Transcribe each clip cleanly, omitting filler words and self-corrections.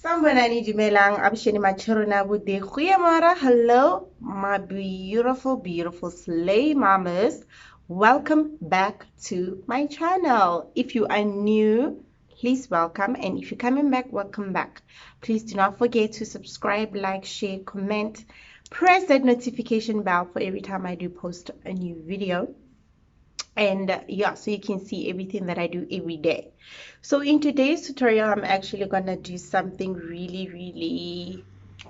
Sanibonani dumelang abisheni machirona bude goeiemôre. Hello my beautiful beautiful slay mamas. Welcome back to my channel. If you are new, please welcome, and if you're coming back, welcome back. Please do not forget to subscribe, like, share, comment, press that notification bell for every time I do post a new video. And yeah, so you can see everything that I do every day. So in today's tutorial, I'm actually gonna do something really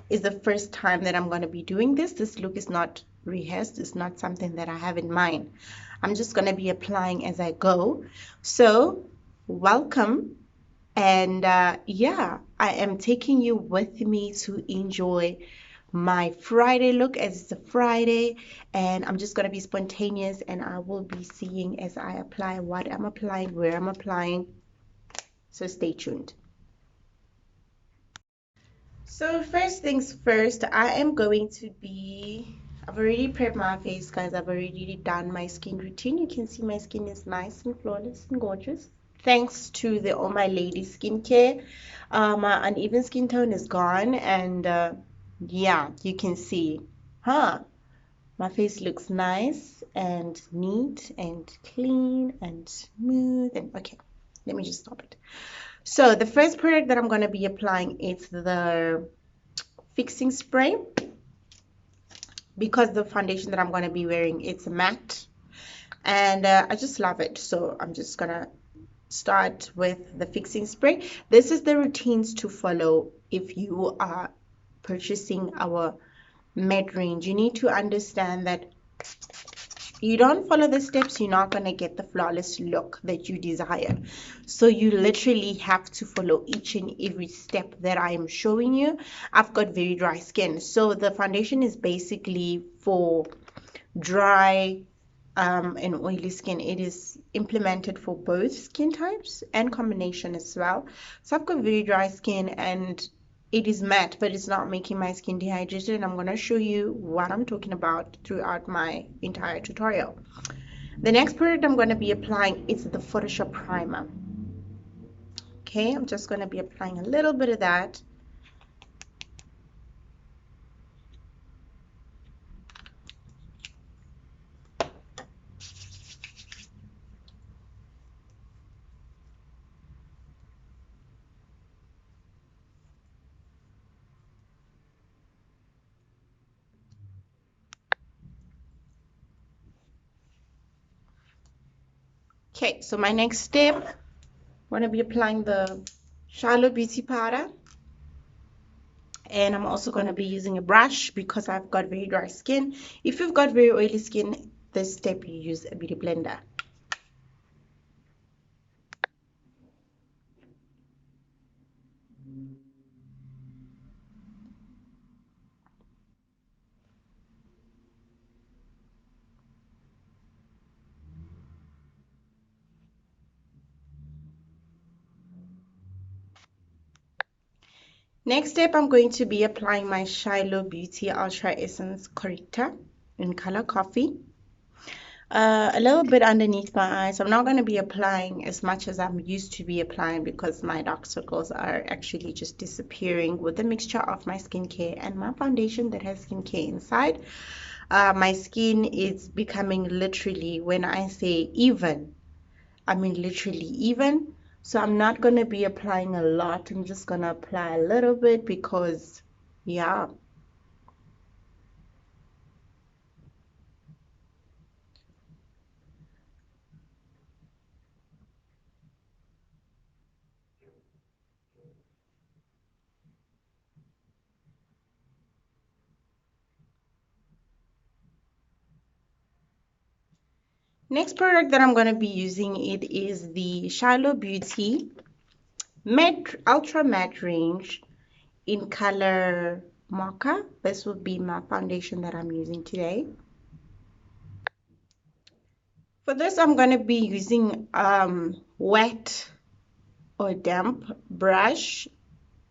is the first time that I'm gonna be doing this look is not rehearsed, it's not something that I have in mind. I'm just gonna be applying as I go. So welcome, and yeah, I am taking you with me to enjoy my Friday look, as it's a Friday, and I'm just going to be spontaneous, and I will be seeing as I apply what I'm applying, where I'm applying. So stay tuned. So first things first, I am going to be, I've already prepped my face, guys. I've already done my skin routine. You can see my skin is nice and flawless and gorgeous, thanks to the All My Lady skincare. My uneven skin tone is gone, and yeah, you can see, my face looks nice and neat and clean and smooth. And okay, let me just stop it. So the first product that I'm going to be applying is the fixing spray, because the foundation that I'm going to be wearing, it's matte, and I just love it. So I'm just going to start with the fixing spray. This is the routines to follow if you are purchasing our mid range. You need to understand that you don't follow the steps, you're not going to get the flawless look that you desire. So you literally have to follow each and every step that I am showing you. I've got very dry skin, so the foundation is basically for dry and oily skin. It is implemented for both skin types and combination as well. So I've got very dry skin, and it is matte, but it's not making my skin dehydrated, and I'm going to show you what I'm talking about throughout my entire tutorial. The next product I'm going to be applying is the Photoshop primer. Okay, I'm just going to be applying a little bit of that. Okay, so my next step, I'm going to be applying the Charlotte Beauty powder, and I'm also going to be using a brush because I've got very dry skin. If you've got very oily skin, this step you use a beauty blender. Next step, I'm going to be applying my Shiloh Beauty Ultra Essence Corrector in color coffee. A little bit underneath my eyes. I'm not going to be applying as much as I'm used to be applying because my dark circles are actually just disappearing with the mixture of my skincare and my foundation that has skincare inside. My skin is becoming literally, when I say even, I mean literally even. So I'm not going to be applying a lot. I'm just going to apply a little bit because, yeah. Next product that I'm going to be using, it is the Shiloh Beauty Matte Ultra Matte range in color mocha. This will be my foundation that I'm using today. For this, I'm going to be using wet or damp brush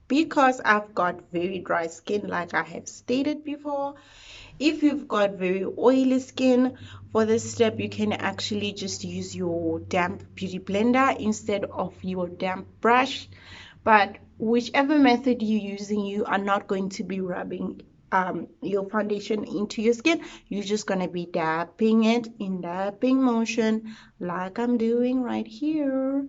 because I've got very dry skin, like I have stated before. If you've got very oily skin, for this step you can actually just use your damp beauty blender instead of your damp brush. But whichever method you're using, you are not going to be rubbing your foundation into your skin. You're just going to be dapping it in dapping motion like I'm doing right here.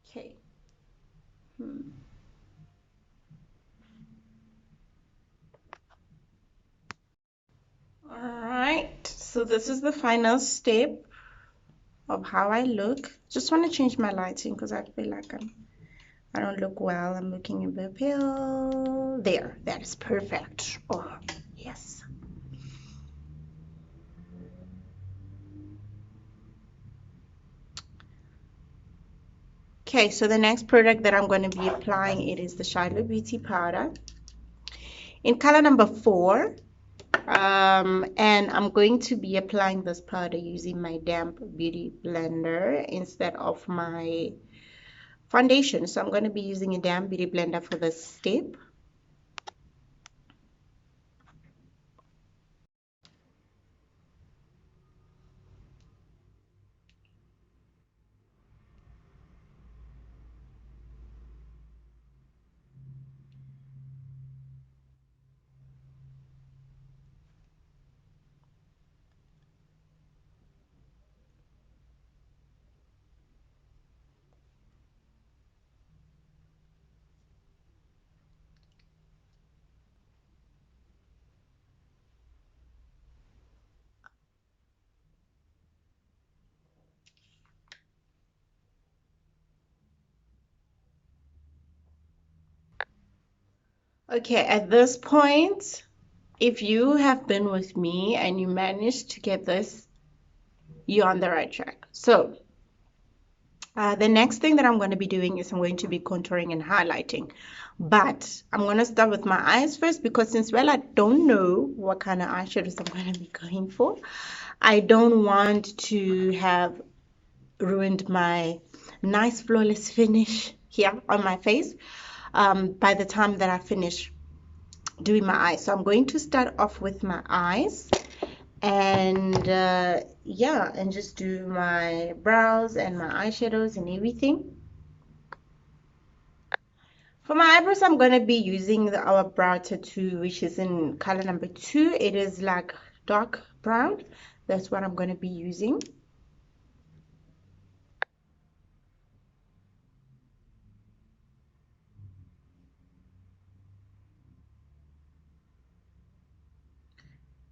Okay. All right, so this is the final step of how I look. Just want to change my lighting because I feel like I don't look well. I'm looking a bit pale. There, that is perfect. Oh, yes. Okay, so the next product that I'm going to be applying, it is the Shiloh Beauty Powder in color number 4. And I'm going to be applying this powder using my damp beauty blender instead of my foundation. So I'm going to be using a damp beauty blender for this step. Okay, at this point, if you have been with me and you managed to get this, you're on the right track. So the next thing that I'm going to be doing is I'm going to be contouring and highlighting. But I'm going to start with my eyes first because since, well, I don't know what kind of eyeshadows I'm going to be going for, I don't want to have ruined my nice flawless finish here on my face by the time that I finish doing my eyes. So I'm going to start off with my eyes and yeah, and just do my brows and my eyeshadows and everything. For my eyebrows, I'm going to be using our brow tattoo, which is in color number 2. It is like dark brown. That's what I'm going to be using.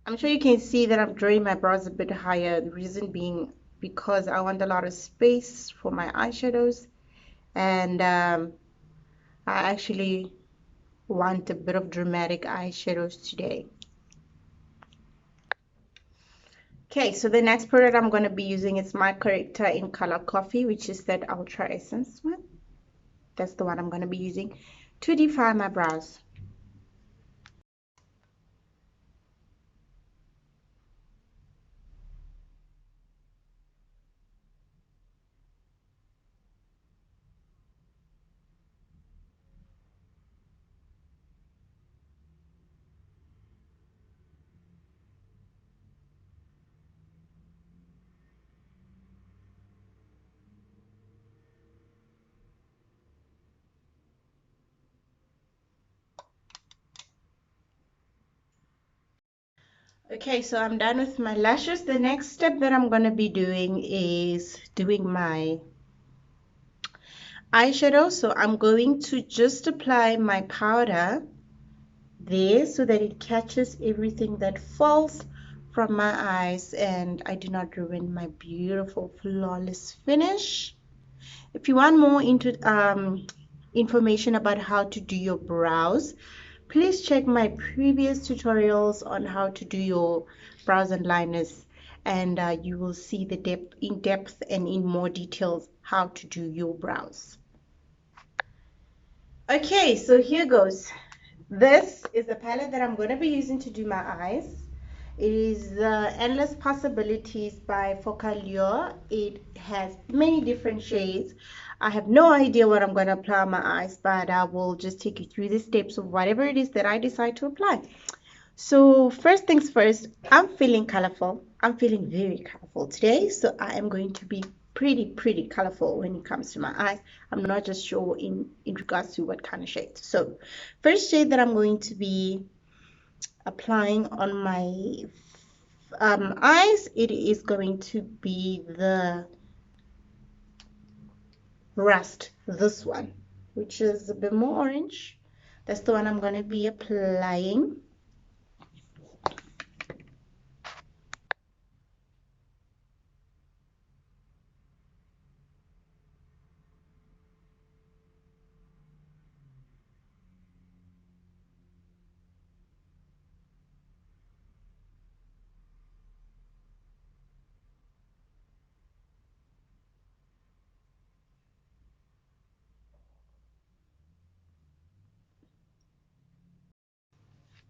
I'm sure you can see that I'm drawing my brows a bit higher. The reason being because I want a lot of space for my eyeshadows. And I actually want a bit of dramatic eyeshadows today. Okay, so the next product I'm going to be using is my corrector in color coffee, which is that Ultra Essence one. That's the one I'm going to be using to define my brows. Okay, so I'm done with my lashes. The next step that I'm going to be doing is doing my eyeshadow. So I'm going to just apply my powder there so that it catches everything that falls from my eyes and I do not ruin my beautiful flawless finish. If you want more information about how to do your brows, please check my previous tutorials on how to do your brows and liners, and you will see the in depth and in more details how to do your brows. Okay, so here goes. This is the palette that I'm going to be using to do my eyes. It is Endless Possibilities by Focallure. It has many different shades. I have no idea what I'm going to apply on my eyes, but I will just take you through the steps of whatever it is that I decide to apply. So first things first, I'm feeling colorful. I'm feeling very colorful today. So I am going to be pretty colorful when it comes to my eyes. I'm not just sure in regards to what kind of shade. So first shade that I'm going to be applying on my eyes, it is going to be the Rust, this one, which is a bit more orange. That's the one I'm going to be applying.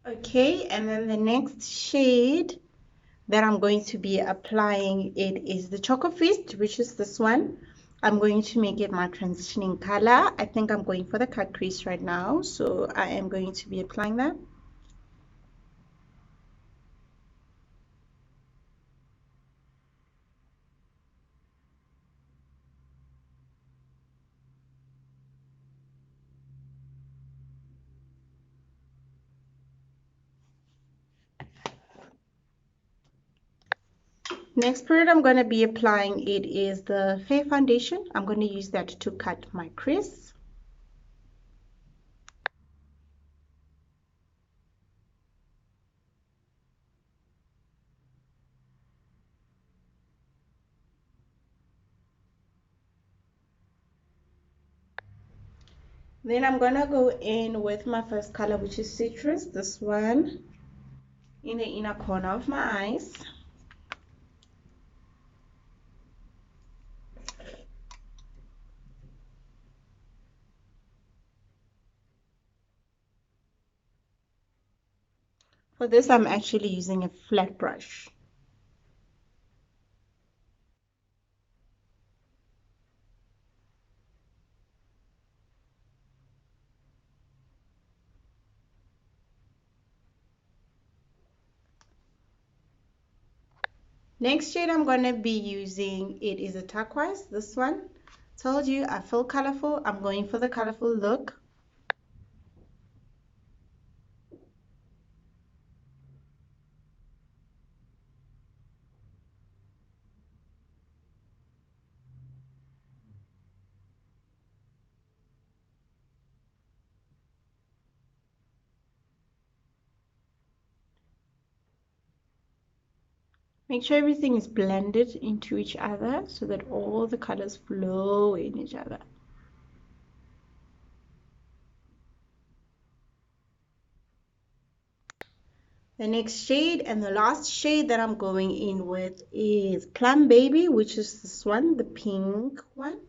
Okay, and then the next shade that I'm going to be applying, it is the Choco Fist, which is this one. I'm going to make it my transitioning color. I think I'm going for the cut crease right now, so I am going to be applying that. Next product I'm going to be applying, it is the Fair Foundation. I'm going to use that to cut my crease. Then I'm gonna go in with my first color, which is Citrus, this one, in the inner corner of my eyes. For this, I'm actually using a flat brush. Next shade I'm going to be using, it is a turquoise, this one. Told you I feel colorful. I'm going for the colorful look. Make sure everything is blended into each other so that all the colors flow in each other. The next shade and the last shade that I'm going in with is Plum Baby, which is this one, the pink one.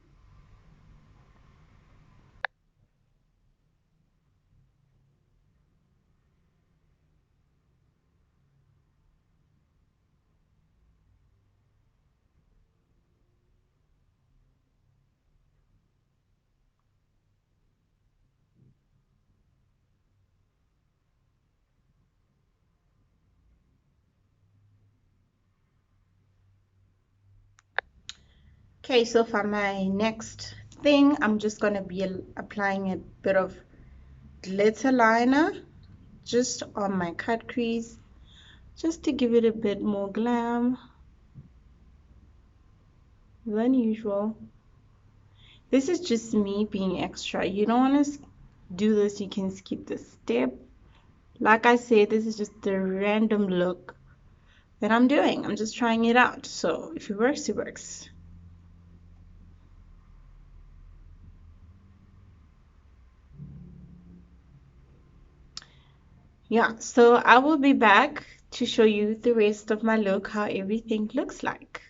Okay, so for my next thing, I'm just going to be applying a bit of glitter liner just on my cut crease, just to give it a bit more glam than usual. This is just me being extra. You don't want to do this, you can skip this step. Like I said, this is just the random look that I'm doing. I'm just trying it out. So if it works, it works. Yeah, so I will be back to show you the rest of my look, how everything looks like.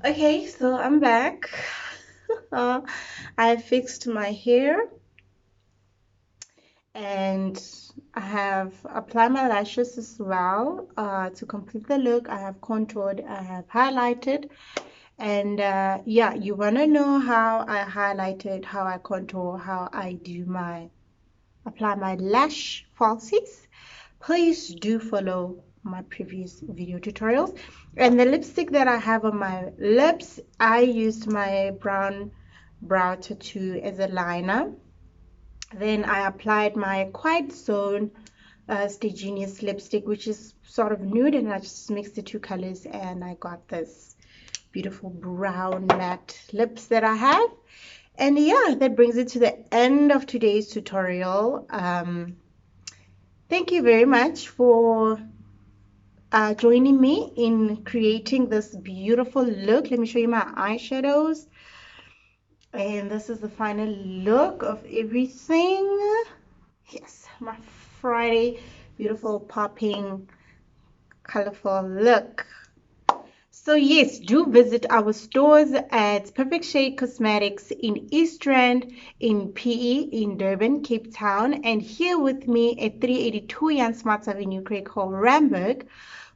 Okay, so I'm back. I fixed my hair and I have applied my lashes as well to complete the look. I have contoured, I have highlighted, And yeah, you want to know how I highlighted, how I contour, how I do my apply my lash falsies, please do follow my previous video tutorials. And the lipstick that I have on my lips, I used my brown brow tattoo as a liner. Then I applied my Quiet Zone Stay Genius lipstick, which is sort of nude, and I just mixed the two colors and I got this beautiful brown matte lips that I have. And yeah, that brings it to the end of today's tutorial. Thank you very much for joining me in creating this beautiful look. Let me show you my eyeshadows. And this is the final look of everything. Yes, my Friday beautiful popping colorful look. So yes, do visit our stores at Perfect Shade Cosmetics in East Rand, in PE, in Durban, Cape Town, and here with me at 382 Jan Smarts Avenue, Craig Hall, Randburg,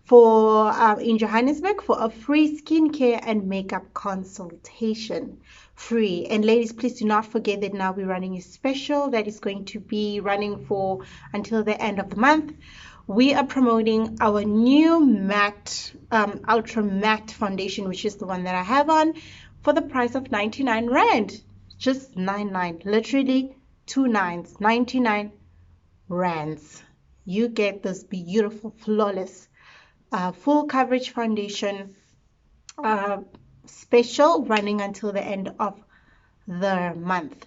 for in Johannesburg for a free skincare and makeup consultation. Free. And ladies, please do not forget that now we're running a special that is going to be running for until the end of the month. We are promoting our new matte, ultra matte foundation, which is the one that I have on, for the price of 99 Rand. Just 99, literally two nines, 99 Rands. You get this beautiful, flawless, full coverage foundation special running until the end of the month.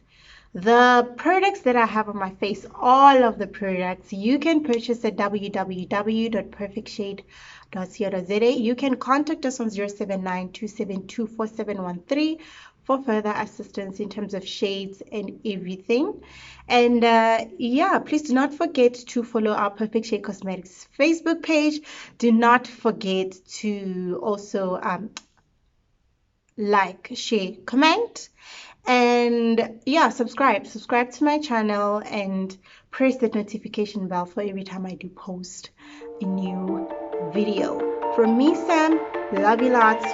The products that I have on my face, all of the products, you can purchase at www.perfectshade.co.za. You can contact us on 079-272-4713 for further assistance in terms of shades and everything. And yeah, please do not forget to follow our Perfect Shade Cosmetics Facebook page. Do not forget to also like, share, comment, and yeah, subscribe to my channel and press the notification bell for every time I do post a new video. From me, Sam, love you lots.